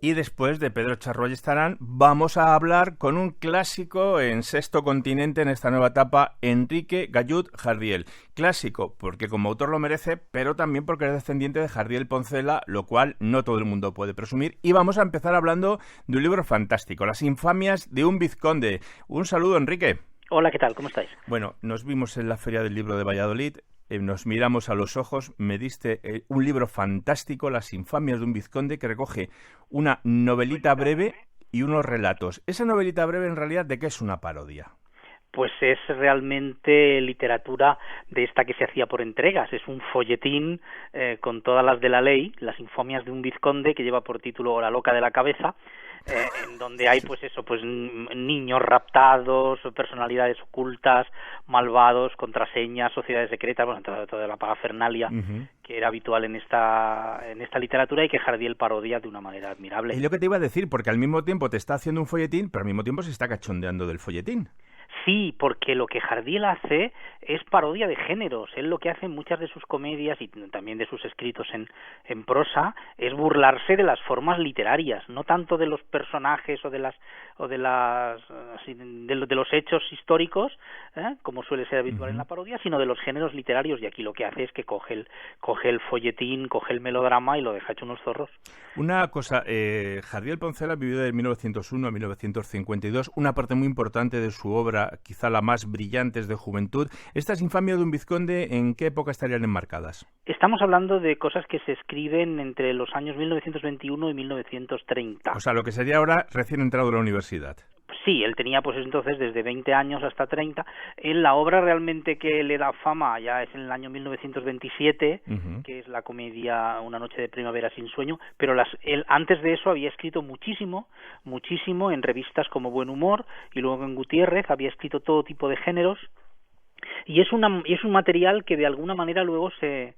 Y después de Pedro Charro Ayestarán vamos a hablar con un clásico en Sexto Continente en esta nueva etapa, Enrique Gallud Jardiel. Clásico porque como autor lo merece, pero también porque es descendiente de Jardiel Poncela, lo cual no todo el mundo puede presumir. Y vamos a empezar hablando de un libro fantástico, Las infamias de un vizconde. Un saludo, Enrique. Hola, ¿qué tal? ¿Cómo estáis? Bueno, nos vimos en la Feria del Libro de Valladolid. Nos miramos a los ojos, me diste un libro fantástico, Las infamias de un vizconde, que recoge una novelita breve y unos relatos. Esa novelita breve, en realidad, ¿de qué es una parodia? Pues es realmente literatura de esta que se hacía por entregas. Es un folletín con todas las de la ley, Las infamias de un vizconde, que lleva por título La loca de la cabeza, en donde hay pues niños raptados, personalidades ocultas, malvados, contraseñas, sociedades secretas, bueno, toda la parafernalia que era habitual en esta literatura y que Jardiel parodia de una manera admirable. Es lo que te iba a decir, porque al mismo tiempo te está haciendo un folletín, pero al mismo tiempo se está cachondeando del folletín. Sí, porque lo que Jardiel hace es parodia de géneros. Él lo que hace en muchas de sus comedias y también de sus escritos en prosa es burlarse de las formas literarias, no tanto de los personajes o de los hechos históricos, como suele ser habitual en la parodia, sino de los géneros literarios. Y aquí lo que hace es que coge el folletín, coge el melodrama y lo deja hecho unos zorros. Una cosa, Jardiel Poncela vivió de 1901 a 1952, una parte muy importante de su obra, quizá la más brillante, es de juventud. ¿Estas infamias de un vizconde en qué época estarían enmarcadas? Estamos hablando de cosas que se escriben entre los años 1921 y 1930. O sea, lo que sería ahora recién entrado a la universidad. Sí, él tenía pues entonces desde 20 años hasta 30. La obra realmente que le da fama ya es en el año 1927, que es la comedia Una noche de primavera sin sueño, pero él antes de eso había escrito muchísimo en revistas como Buen Humor y luego en Gutiérrez, había escrito todo tipo de géneros y es un material que de alguna manera luego se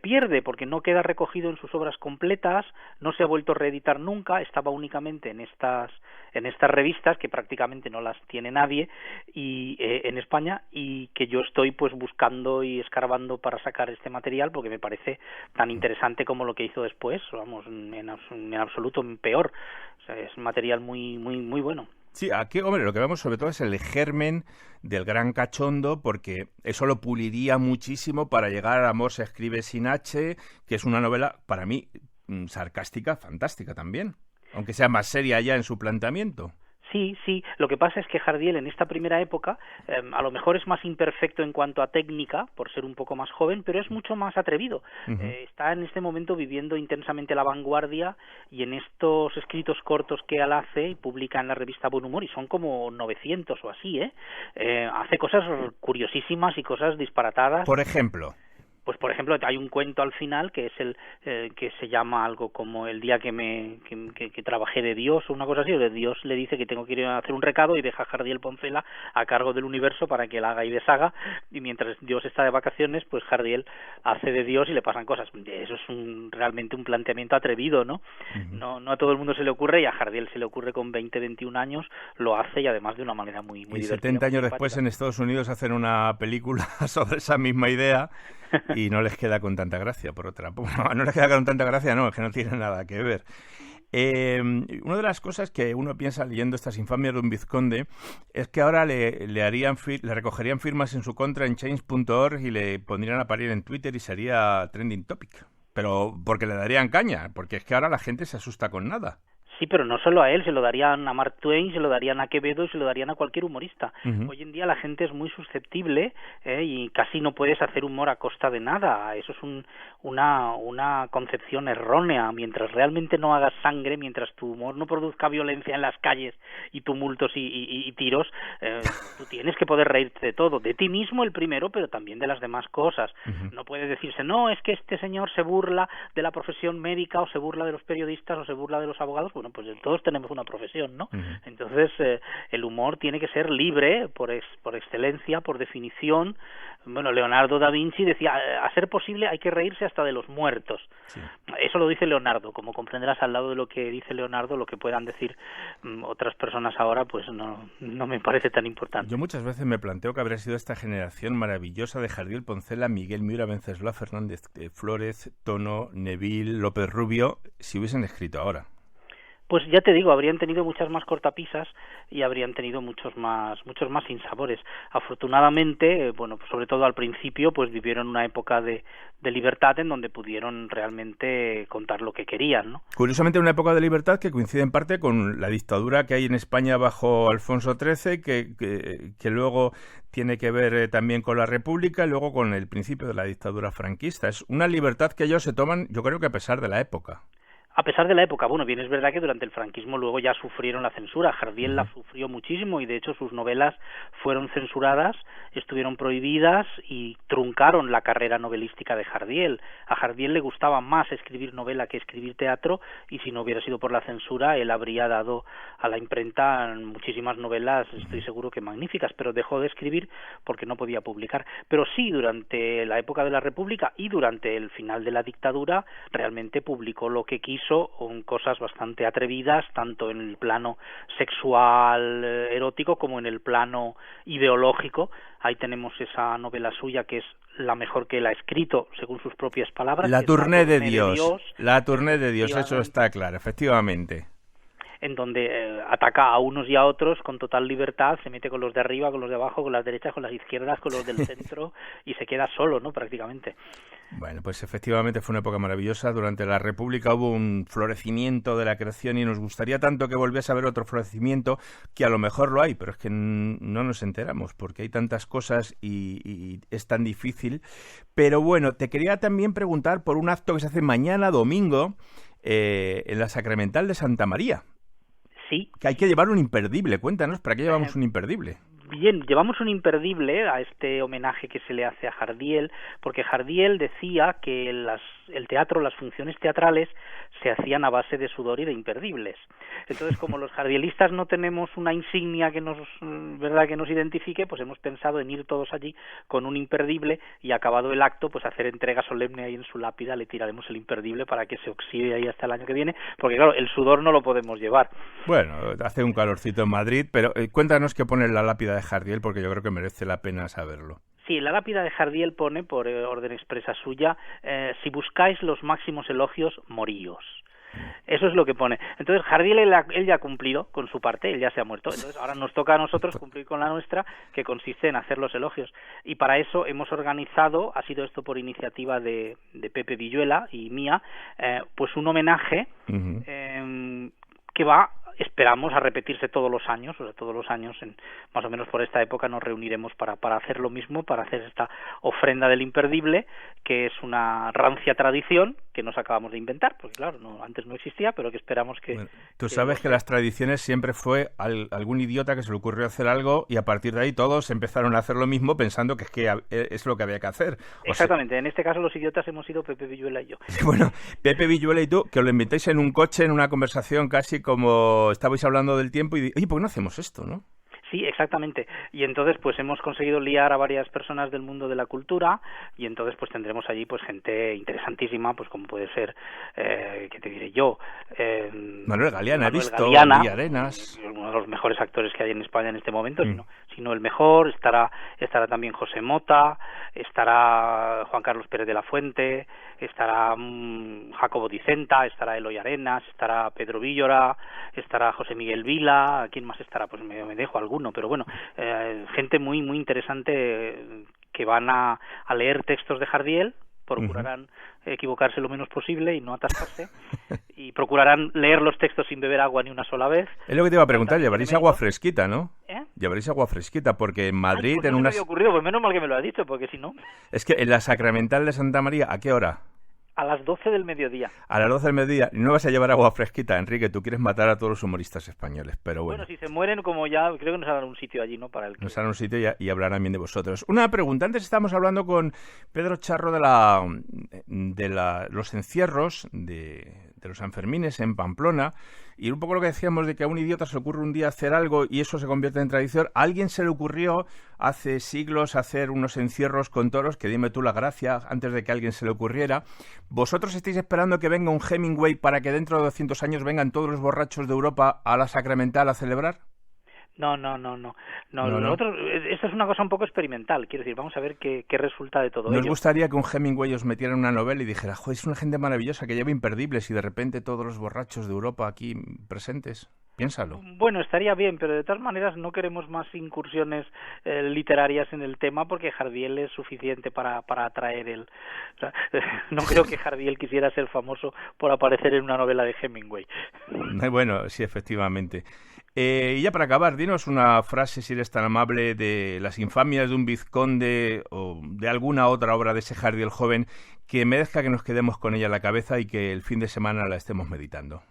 pierde porque no queda recogido en sus obras completas, no se ha vuelto a reeditar nunca, estaba únicamente en estas revistas que prácticamente no las tiene nadie y en España, y que yo estoy pues buscando y escarbando para sacar este material porque me parece tan interesante como lo que hizo después, vamos, en absoluto peor. O sea, es un material muy muy muy bueno. Sí, aquí, hombre, lo que vemos sobre todo es el germen del gran cachondo, porque eso lo puliría muchísimo para llegar a Amor se escribe sin H, que es una novela, para mí, sarcástica, fantástica también, aunque sea más seria ya en su planteamiento. Sí, lo que pasa es que Jardiel en esta primera época a lo mejor es más imperfecto en cuanto a técnica, por ser un poco más joven, pero es mucho más atrevido. Está en este momento viviendo intensamente la vanguardia y en estos escritos cortos que él hace y publica en la revista Buen Humor, y son como 900 o así, hace cosas curiosísimas y cosas disparatadas. Por ejemplo... Pues por ejemplo hay un cuento al final que es que se llama algo como El día que trabajé de Dios o una cosa así, o de Dios le dice que tengo que ir a hacer un recado y deja a Jardiel Poncela a cargo del universo para que él haga y deshaga, y mientras Dios está de vacaciones pues Jardiel hace de Dios y le pasan cosas. Eso es realmente un planteamiento atrevido, ¿no? No a todo el mundo se le ocurre, y a Jardiel se le ocurre con 20, 21 años, lo hace, y además de una manera muy muy divertida. 70 años después en Estados Unidos hacen una película sobre esa misma idea y no les queda con tanta gracia, por otra. Bueno, no les queda con tanta gracia, no, es que no tiene nada que ver. Una de las cosas que uno piensa leyendo estas infamias de un vizconde es que ahora le recogerían firmas en su contra en change.org y le pondrían a parir en Twitter y sería trending topic. Pero porque le darían caña, porque es que ahora la gente se asusta con nada. Sí, pero no solo a él, se lo darían a Mark Twain, se lo darían a Quevedo y se lo darían a cualquier humorista. Hoy en día la gente es muy susceptible y casi no puedes hacer humor a costa de nada. Eso es una concepción errónea. Mientras realmente no hagas sangre, mientras tu humor no produzca violencia en las calles y tumultos y tiros, tú tienes que poder reírte de todo, de ti mismo el primero, pero también de las demás cosas. No puede decirse, no, es que este señor se burla de la profesión médica o se burla de los periodistas o se burla de los abogados. Bueno, pues todos tenemos una profesión, ¿no? Entonces el humor tiene que ser libre por excelencia, por definición. Bueno, Leonardo da Vinci decía, a ser posible hay que reírse hasta de los muertos. Sí. Eso lo dice Leonardo. Como comprenderás, al lado de lo que dice Leonardo, lo que puedan decir otras personas ahora, pues no me parece tan importante. Yo muchas veces me planteo que habría sido esta generación maravillosa de Jardiel Poncela, Miguel Miura, Venceslao Fernández Flórez, Tono, Neville, López Rubio, si hubiesen escrito ahora. Pues ya te digo, habrían tenido muchas más cortapisas y habrían tenido muchos más sinsabores. Afortunadamente, bueno, pues sobre todo al principio, pues vivieron una época de libertad en donde pudieron realmente contar lo que querían, ¿no? Curiosamente, una época de libertad que coincide en parte con la dictadura que hay en España bajo Alfonso XIII, que luego tiene que ver también con la República y luego con el principio de la dictadura franquista. Es una libertad que ellos se toman, yo creo que a pesar de la época. A pesar de la época, bueno, bien es verdad que durante el franquismo luego ya sufrieron la censura. Jardiel la sufrió muchísimo y de hecho sus novelas fueron censuradas, estuvieron prohibidas y truncaron la carrera novelística de Jardiel. A Jardiel le gustaba más escribir novela que escribir teatro y si no hubiera sido por la censura él habría dado a la imprenta muchísimas novelas, estoy seguro que magníficas, pero dejó de escribir porque no podía publicar. Pero sí, durante la época de la República y durante el final de la dictadura realmente publicó lo que quiso, cosas bastante atrevidas, tanto en el plano sexual, erótico, como en el plano ideológico. Ahí tenemos esa novela suya que es la mejor que él ha escrito, según sus propias palabras. La Tournée de Dios. La Tournée de Dios, eso está claro, efectivamente. En donde ataca a unos y a otros con total libertad, se mete con los de arriba, con los de abajo, con las derechas, con las izquierdas, con los del centro y se queda solo, ¿no? Prácticamente. Bueno, pues efectivamente fue una época maravillosa. Durante la República hubo un florecimiento de la creación y nos gustaría tanto que volviese a haber otro florecimiento, que a lo mejor lo hay, pero es que no nos enteramos porque hay tantas cosas y es tan difícil. Pero bueno, te quería también preguntar por un acto que se hace mañana, domingo, en la Sacramental de Santa María. Sí. Que hay que llevar un imperdible. Cuéntanos, ¿para qué llevamos un imperdible? Bien, llevamos un imperdible a este homenaje que se le hace a Jardiel, porque Jardiel decía que el teatro, las funciones teatrales, se hacían a base de sudor y de imperdibles. Entonces, como los jardielistas no tenemos una insignia que nos identifique, pues hemos pensado en ir todos allí con un imperdible y acabado el acto, pues hacer entrega solemne ahí en su lápida, le tiraremos el imperdible para que se oxide ahí hasta el año que viene, porque claro, el sudor no lo podemos llevar. Bueno, hace un calorcito en Madrid, pero cuéntanos qué pone la lápida de Jardiel, porque yo creo que merece la pena saberlo. Sí, la lápida de Jardiel pone, por orden expresa suya, si buscáis los máximos elogios, moríos. Eso es lo que pone. Entonces Jardiel él ya ha cumplido con su parte, él ya se ha muerto. Entonces ahora nos toca a nosotros cumplir con la nuestra, que consiste en hacer los elogios. Y para eso hemos organizado, ha sido esto por iniciativa de Pepe Villuela y mía, pues un homenaje que va, esperamos, a repetirse todos los años, o sea, todos los años, más o menos por esta época, nos reuniremos para hacer lo mismo, para hacer esta ofrenda del imperdible, que es una rancia tradición que nos acabamos de inventar, porque claro, antes no existía, pero que esperamos que... Bueno, tú sabes que las tradiciones siempre fue algún idiota que se le ocurrió hacer algo y a partir de ahí todos empezaron a hacer lo mismo pensando que es lo que había que hacer. Exactamente, en este caso los idiotas hemos sido Pepe Villuela y yo. Bueno, Pepe Villuela y tú, que os lo inventáis en un coche, en una conversación casi como estabais hablando del tiempo y oye, ¿por qué no hacemos esto, no? Sí, exactamente. Y entonces pues hemos conseguido liar a varias personas del mundo de la cultura y entonces pues tendremos allí pues gente interesantísima, pues como puede ser, ¿qué te diré yo? Manuel Galeana, he visto, Galeana, y Arenas. Uno de los mejores actores que hay en España en este momento, sino el mejor. Estará también José Mota, estará Juan Carlos Pérez de la Fuente, estará Jacobo Dicenta, estará Eloy Arenas, estará Pedro Villora, estará José Miguel Vila. ¿Quién más estará? Pues me dejo alguno, pero bueno, gente muy muy interesante que van a leer textos de Jardiel, procurarán equivocarse lo menos posible y no atascarse, y procurarán leer los textos sin beber agua ni una sola vez. Es lo que te iba a preguntar, llevaréis agua fresquita, ¿no? Llevaréis agua fresquita, porque en Madrid... Pues no me había ocurrido, pues menos mal que me lo has dicho, porque si no... Es que en la Sacramental de Santa María, ¿a qué hora? A las 12 del mediodía. A las 12 del mediodía. No vas a llevar agua fresquita, Enrique. Tú quieres matar a todos los humoristas españoles, pero bueno. Bueno, si se mueren, como ya... Creo que nos harán un sitio allí, ¿no? Para el que... Nos harán un sitio y hablarán bien de vosotros. Una pregunta. Antes estábamos hablando con Pedro Charro de los encierros de los Sanfermines en Pamplona, y un poco lo que decíamos de que a un idiota se le ocurre un día hacer algo y eso se convierte en tradición. A alguien se le ocurrió hace siglos hacer unos encierros con toros, que dime tú la gracia, antes de que a alguien se le ocurriera. ¿Vosotros estáis esperando que venga un Hemingway para que dentro de 200 años vengan todos los borrachos de Europa a la Sacramental a celebrar? No. Esto es una cosa un poco experimental. Quiero decir, vamos a ver qué resulta de todo ello. ¿Nos gustaría que un Hemingway os metiera en una novela y dijera, joder, es una gente maravillosa que lleva imperdibles y de repente todos los borrachos de Europa aquí presentes? Piénsalo. Bueno, estaría bien, pero de todas maneras no queremos más incursiones literarias en el tema porque Jardiel es suficiente para atraer el... O sea, no creo que Jardiel quisiera ser famoso por aparecer en una novela de Hemingway. Bueno, sí, efectivamente. Y ya para acabar, dinos una frase, si eres tan amable, de Las infamias de un vizconde o de alguna otra obra de ese Jardiel joven que merezca que nos quedemos con ella en la cabeza y que el fin de semana la estemos meditando.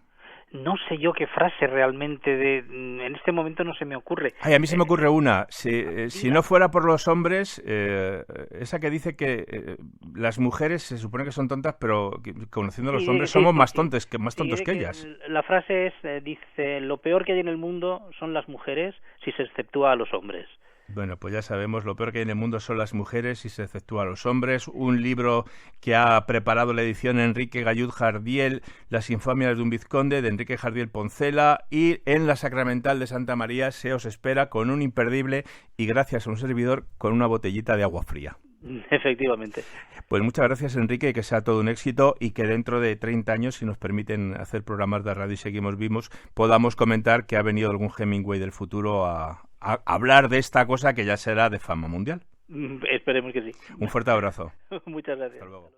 No sé yo qué frase realmente en este momento no se me ocurre. Ay, a mí se me ocurre una. Si no fuera por los hombres, esa que dice que las mujeres se supone que son tontas, pero que, conociendo a los hombres somos más tontos que ellas. La frase dice, lo peor que hay en el mundo son las mujeres si se exceptúa a los hombres. Bueno, pues ya sabemos, lo peor que hay en el mundo son las mujeres y se exceptúa a los hombres. Un libro que ha preparado la edición Enrique Gallud Jardiel, Las infamias de un vizconde, de Enrique Jardiel Poncela, y en la Sacramental de Santa María se os espera con un imperdible y gracias a un servidor con una botellita de agua fría. Efectivamente. Pues muchas gracias, Enrique, y que sea todo un éxito y que dentro de 30 años, si nos permiten hacer programas de radio y seguimos vivos, podamos comentar que ha venido algún Hemingway del futuro a hablar de esta cosa que ya será de fama mundial. Esperemos que sí. Un fuerte abrazo. Muchas gracias. Hasta luego.